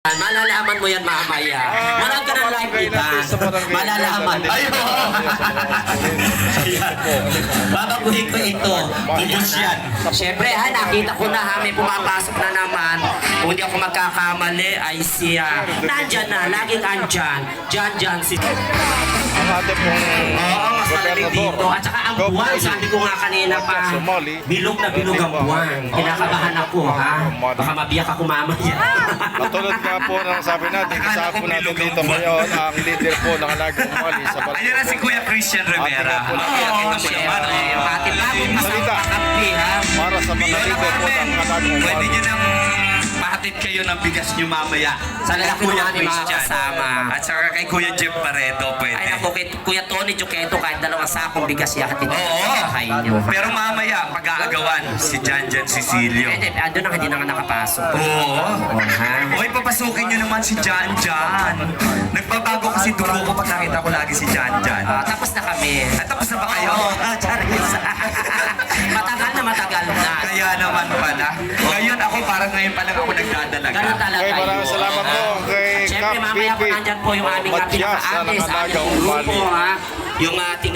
Malalaman mo yan mamaya. Walang ka ng live kita. Malalaman. Ayun. Babaguhin ko ito. Ubus yan. Siyempre ha, nakita ko na ha, may pumapasok na naman. Kung hindi ako magkakamali ay siya. Nandyan na, laging andyan. Diyan si... Oo, mas malamig dito. At saka ang buwan, sabi ko nga kanina pa, bilog na bilog ang buwan. Kinakabahan ako ha. Baka mabiyak ako mamaya. Katulad nga po ng sabi natin, kasama po natin dito ngayon ang leader po ng Alagang Umali sa Balsamo. Ayun na si Kuya Christian Rivera. Oo, siyempre. Pati bagong masama kakampi ha. Para sa mga leader po ng Alagang Pwede Umali. nyo nang pahatid kayo ng bigas nyo mamaya. Sa lalaki Kuya naman ni mga Christian. kasama. At saka kay Kuya Jeff Pareto pwede. Ay naku, Kuya Tony Juqueto, kahit 2 sakong bigas yakit ito. Oo. Kakain nyo. Pero mamaya, pag-aagawan si Janjan Cecilio. Hindi, ando na hindi na nga nakapasok. Oo. Ha? Hoy, papasukin nyo naman si Janjan. Nagbabago kasi dugo ko pag nakita ko lagi si Janjan. Tapos na kami. At tapos na ba kayo? Charis. matagal na. Kaya naman pala. Ngayon ako, parang ngayon pa lang ako nagdadalaga. Ganun talaga Okay, yun. maraming salamat po kay Siyempre, Cap mamaya po Bibi nandyan po yung aming Matias pinaka-ate ng sa Alagang ating grupo Umali. ha. Yung ating